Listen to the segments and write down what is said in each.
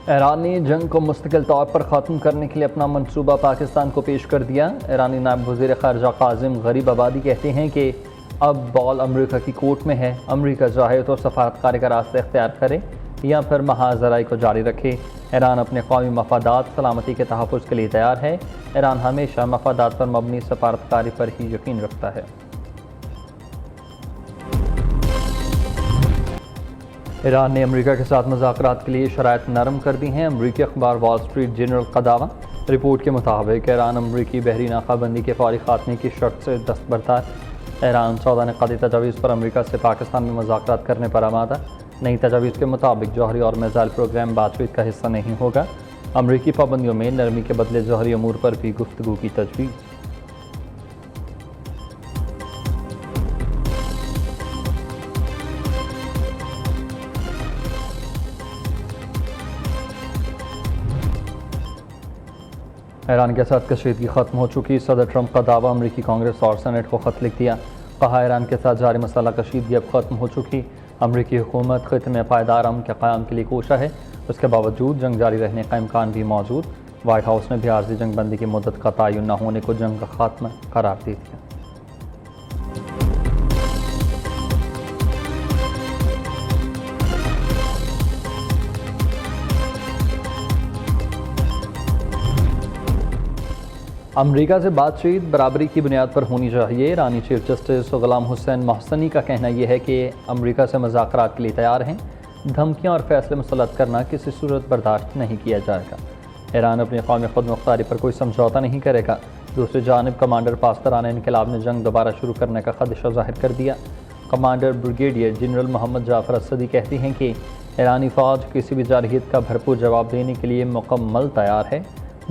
ایران نے جنگ کو مستقل طور پر ختم کرنے کے لیے اپنا منصوبہ پاکستان کو پیش کر دیا۔ ایرانی نائب وزیر خارجہ قاسم غریب آبادی کہتے ہیں کہ اب بال امریکہ کی کورٹ میں ہے، امریکہ چاہے تو سفارتکاری کا راستہ اختیار کرے یا پھر محاذ ذرائع کو جاری رکھے۔ ایران اپنے قومی مفادات سلامتی کے تحفظ کے لیے تیار ہے۔ ایران ہمیشہ مفادات پر مبنی سفارتکاری پر ہی یقین رکھتا ہے۔ ایران نے امریکہ کے ساتھ مذاکرات کے لیے شرائط نرم کر دی ہیں۔ امریکی اخبار وال سٹریٹ جرنل کا دعویٰ، رپورٹ کے مطابق ایران امریکی بحری ناکہ بندی کے فوری خاتمے کی شرط سے دستبردار۔ ایران 14 نقاطی تجاویز پر امریکہ سے پاکستان میں مذاکرات کرنے پر آمادہ۔ نئی تجاویز کے مطابق جوہری اور میزائل پروگرام بات چیت کا حصہ نہیں ہوگا۔ امریکی پابندیوں میں نرمی کے بدلے جوہری امور پر بھی گفتگو کی تجویز۔ ایران کے ساتھ کشیدگی ختم ہو چکی، صدر ٹرمپ کا دعویٰ، امریکی کانگریس اور سینیٹ کو خط لکھ دیا، کہا ایران کے ساتھ جاری مسئلہ کشیدگی اب ختم ہو چکی۔ امریکی حکومت خطے میں پائیدار امن کے قیام کے لیے کوشاں ہے، اس کے باوجود جنگ جاری رہنے کا امکان بھی موجود۔ وائٹ ہاؤس نے بھی عارضی جنگ بندی کی مدت کا تعین نہ ہونے کو جنگ کا خاتمہ قرار دے دیا۔ امریکہ سے بات چیت برابری کی بنیاد پر ہونی چاہیے۔ ایرانی چیف جسٹس غلام حسین محسنی کا کہنا یہ ہے کہ امریکہ سے مذاکرات کے لیے تیار ہیں، دھمکیاں اور فیصلے مسلط کرنا کسی صورت برداشت نہیں کیا جائے گا۔ ایران اپنی قومی خود مختاری پر کوئی سمجھوتہ نہیں کرے گا۔ دوسری جانب کمانڈر پاسداران انقلاب نے جنگ دوبارہ شروع کرنے کا خدشہ ظاہر کر دیا۔ کمانڈر بریگیڈیئر جنرل محمد جعفر اسدی کہتے ہیں کہ ایرانی فوج کسی بھی جارحیت کا بھرپور جواب دینے کے لیے مکمل تیار ہے۔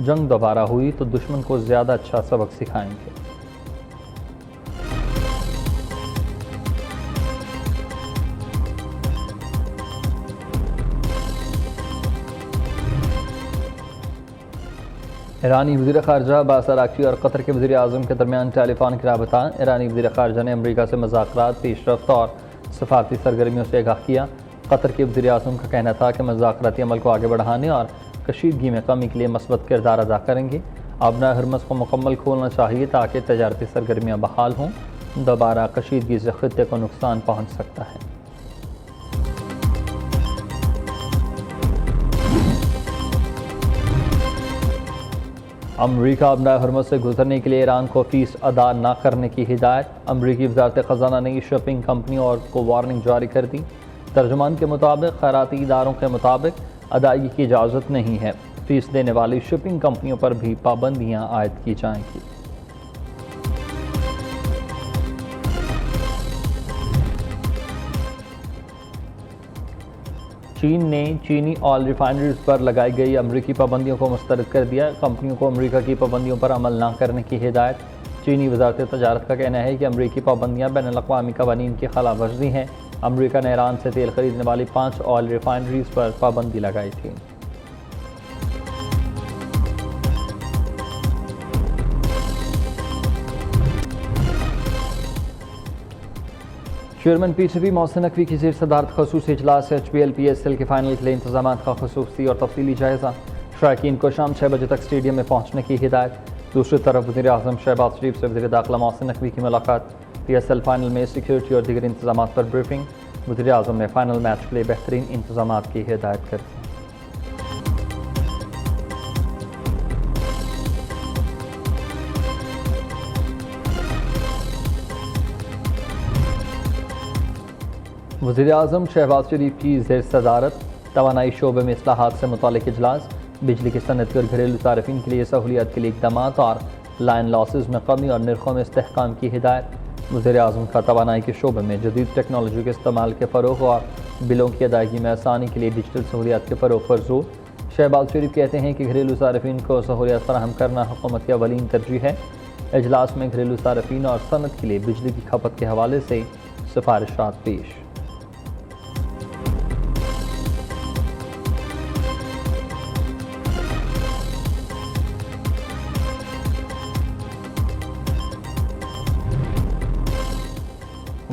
جنگ دوبارہ ہوئی تو دشمن کو زیادہ اچھا سبق سکھائیں گے۔ ایرانی وزیر خارجہ عباس عراقچی اور قطر کے وزیر اعظم کے درمیان ٹیلی فونک رابطہ۔ ایرانی وزیر خارجہ نے امریکہ سے مذاکرات، پیش رفت اور سفارتی سرگرمیوں سے آگاہ کیا۔ قطر کے وزیر اعظم کا کہنا تھا کہ مذاکراتی عمل کو آگے بڑھانے اور کشیدگی میں کمی کے لیے مثبت کردار ادا کریں گے۔ آبنائے ہرمز کو مکمل کھولنا چاہیے تاکہ تجارتی سرگرمیاں بحال ہوں۔ دوبارہ کشیدگی سے خطے کو نقصان پہنچ سکتا ہے۔ امریکہ آبنائے ہرمز سے گزرنے کے لیے ایران کو فیس ادا نہ کرنے کی ہدایت۔ امریکی وزارت خزانہ نے شپنگ کمپنیوں کو وارننگ جاری کر دی۔ ترجمان کے مطابق خیراتی اداروں کے مطابق ادائیگی کی اجازت نہیں ہے۔ فیس دینے والی شپنگ کمپنیوں پر بھی پابندیاں عائد کی جائیں گی۔ چین نے چینی آئل ریفائنریز پر لگائی گئی امریکی پابندیوں کو مسترد کر دیا۔ کمپنیوں کو امریکہ کی پابندیوں پر عمل نہ کرنے کی ہدایت۔ چینی وزارت تجارت کا کہنا ہے کہ امریکی پابندیاں بین الاقوامی قوانین کی خلاف ورزی ہیں۔ امریکہ نے ایران سے تیل خریدنے والی 5 آئل ریفائنریز پر پابندی لگائی تھی۔ Chairman P C B Mohsin Naqvi کی زیر صدارت خصوصی اجلاس HPL-PSL کے فائنل کے لیے انتظامات کا خصوصی اور تفصیلی جائزہ۔ شائقین کو شام 6 بجے تک اسٹیڈیم میں پہنچنے کی ہدایت۔ دوسری طرف وزیر اعظم شہباز شریف سے وزیر داخلہ محسن نقوی کی ملاقات۔ PSL فائنل میں سیکیورٹی اور دیگر انتظامات پر بریفنگ۔ وزیر اعظم نے فائنل میچ کے لیے بہترین انتظامات کی ہدایت کر دی۔ وزیر اعظم شہباز شریف کی زیر صدارت توانائی شعبے میں اصلاحات سے متعلق اجلاس۔ بجلی کی صنعت اور گھریلو صارفین کے لیے سہولیات کے لیے اقدامات اور لائن لاسز میں کمی اور نرخوں میں استحکام کی ہدایت۔ وزیر اعظم کا توانائی کے شعبے میں جدید ٹیکنالوجی کے استعمال کے فروغ اور بلوں کی ادائیگی میں آسانی کے لیے ڈیجیٹل سہولیات کے فروغ پر زور۔ شہباز شریف کہتے ہیں کہ گھریلو صارفین کو سہولیات فراہم کرنا حکومت کی اولین ترجیح ہے۔ اجلاس میں گھریلو صارفین اور صنعت کے لیے بجلی کی کھپت کے حوالے سے سفارشات پیش۔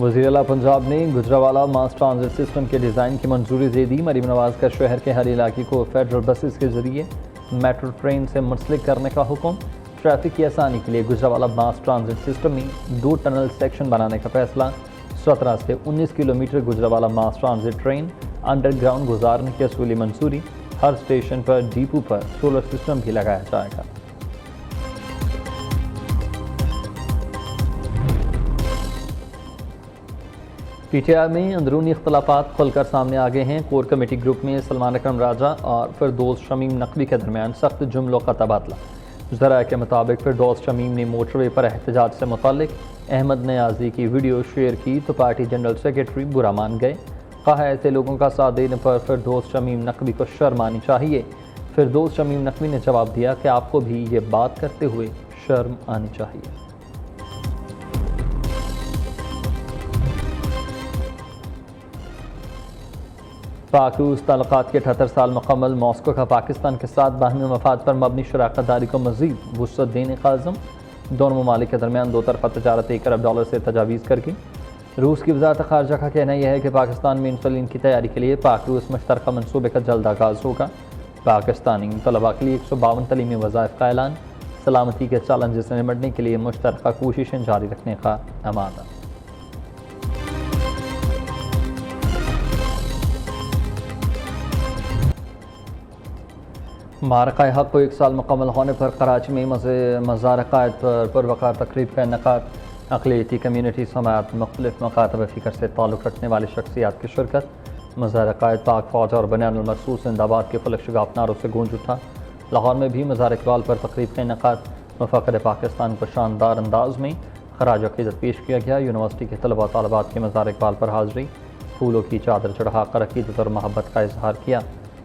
وزیر اعلیٰ پنجاب نے گجرانوالہ ماس ٹرانزٹ سسٹم کے ڈیزائن کی منظوری دے دی۔ مریم نواز کا شہر کے ہر علاقے کو فیڈرل بسز کے ذریعے میٹرو ٹرین سے منسلک کرنے کا حکم۔ ٹریفک کی آسانی کے لیے گجرانوالہ ماس ٹرانزٹ سسٹم میں 2 ٹنل سیکشن بنانے کا فیصلہ۔ 17 سے 19 کلومیٹر گجرانوالہ ماس ٹرانزٹ ٹرین انڈر گراؤنڈ گزارنے کی اصولی منظوری۔ ہر اسٹیشن پر ڈیپو پر سولر سسٹم بھی لگایا جائے گا۔ پی ٹی آئی میں اندرونی اختلافات کھل کر سامنے آ گئے ہیں۔ کور کمیٹی گروپ میں سلمان اکرم راجہ اور فردوس شمیم نقوی کے درمیان سخت جملوں کا تبادلہ۔ ذرائع کے مطابق فردوس شمیم نے موٹر وے پر احتجاج سے متعلق احمد نیازی کی ویڈیو شیئر کی تو پارٹی جنرل سیکرٹری برا مان گئے۔ کہا ایسے لوگوں کا ساتھ دینے پر فردوس شمیم نقوی کو شرم آنی چاہیے۔ فردوس شمیم نقوی نے جواب دیا کہ آپ کو بھی یہ بات کرتے ہوئے شرم آنی چاہیے۔ پاک روس تعلقات کے 78 سال مکمل۔ ماسکو کا پاکستان کے ساتھ باہمی مفاد پر مبنی شراکت داری کو مزید وسعت دینے کا عزم۔ دونوں ممالک کے درمیان 2 طرفہ تجارت $1 ارب سے تجاویز کر گئی۔ روس کی وزارت خارجہ کا کہنا یہ ہے کہ پاکستان میں انسولین کی تیاری کے لیے پاک روس مشترکہ منصوبے کا جلد آغاز ہوگا۔ پاکستانی طلباء کے لیے 152 تعلیمی وظائف کا اعلان۔ سلامتی کے چیلنجز سے نمٹنے کے لیے مشترکہ کوششیں جاری رکھنے کا امادہ۔ معرکہ حق کو 1 سال مکمل ہونے پر کراچی میں مزار قائد پر پروقار تقریب کا انعقاد۔ اقلیتی کمیونٹی سماعت مختلف مکاتب فکر سے تعلق رکھنے والی شخصیات کی شرکت۔ مزار قائد پاک فوج اور بنیان المرصوص زندہ آباد کے فلک شگاف نعروں سے گونج اٹھا۔ لاہور میں بھی مزار اقبال پر تقریب کا انعقاد۔ مفخر پاکستان کو شاندار انداز میں خراج عقیدت پیش کیا گیا۔ یونیورسٹی کے طلباء طالبات کی مزار اقبال پر حاضری۔ پھولوں کی چادر چڑھا کر عقیدت اور محبت کا اظہار کیا۔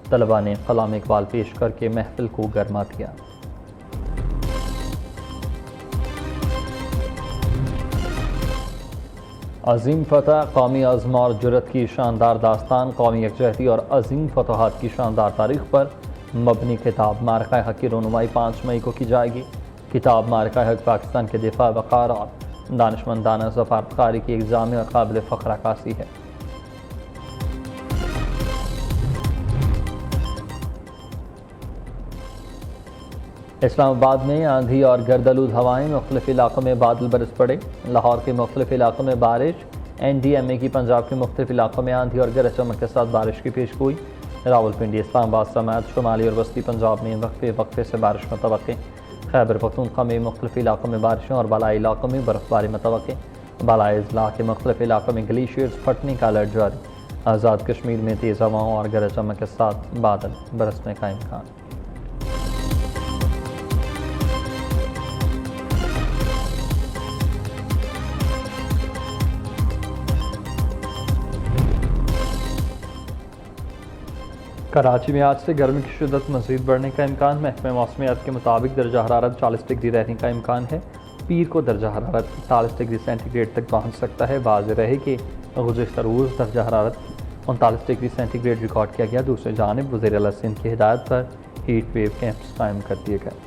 طلباء نے کلام اقبال پیش کر کے محفل کو گرما دیا۔ عظیم فتح، قومی عزم اور جرأت کی شاندار داستان۔ قومی یکجہتی اور عظیم فتوحات کی شاندار تاریخ پر مبنی کتاب معرکہ حق کی رونمائی 5 مئی کو کی جائے گی۔ کتاب معرکہ حق پاکستان کے دفاع، وقار اور دانشمندانہ سفارتکاری کی ایک جامع اور قابل فخر عکاسی ہے۔ اسلام آباد میں آندھی اور گردآلود ہوائیں، مختلف علاقوں میں بادل برس پڑے۔ لاہور کے مختلف علاقوں میں بارش۔ این ڈی ایم اے کی پنجاب کے مختلف علاقوں میں آندھی اور گرج چمک کے ساتھ بارش کی پیشگوئی۔ راولپنڈی، اسلام آباد سمیت شمالی اور وسطی پنجاب میں وقفے وقفے سے بارش متوقع۔ خیبر پختونخوا میں مختلف علاقوں میں بارشوں اور بالائی علاقوں میں برفباری متوقع۔ بالائی اضلاع کے مختلف علاقوں میں گلیشیئرز پھٹنے کا الرٹ جاری۔ آزاد کشمیر میں تیز ہواؤں اور گرج چمک کے ساتھ بادل برسنے کا امکان۔ کراچی میں آج سے گرمی کی شدت مزید بڑھنے کا امکان۔ محکمہ موسمیات کے مطابق درجہ حرارت 40 ڈگری رہنے کا امکان ہے۔ پیر کو درجہ حرارت 41 ڈگری سینٹی گریڈ تک پہنچ سکتا ہے۔ واضح رہے کہ گزشتہ روز درجہ حرارت 39 ڈگری سینٹی گریڈ ریکارڈ کیا گیا۔ دوسری جانب وزیر اعلیٰ سندھ کی ہدایت پر ہیٹ ویو کیمپس قائم کر دیے گئے۔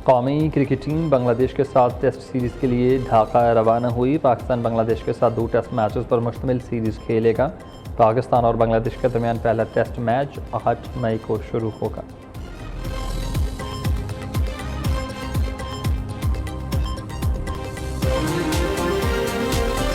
قومی کرکٹ ٹیم بنگلہ دیش کے ساتھ ٹیسٹ سیریز کے لیے ڈھاکہ روانہ ہوئی۔ پاکستان بنگلہ دیش کے ساتھ 2 ٹیسٹ میچز پر مشتمل سیریز کھیلے گا۔ پاکستان اور بنگلہ دیش کے درمیان پہلا ٹیسٹ میچ 8 مئی کو شروع ہوگا۔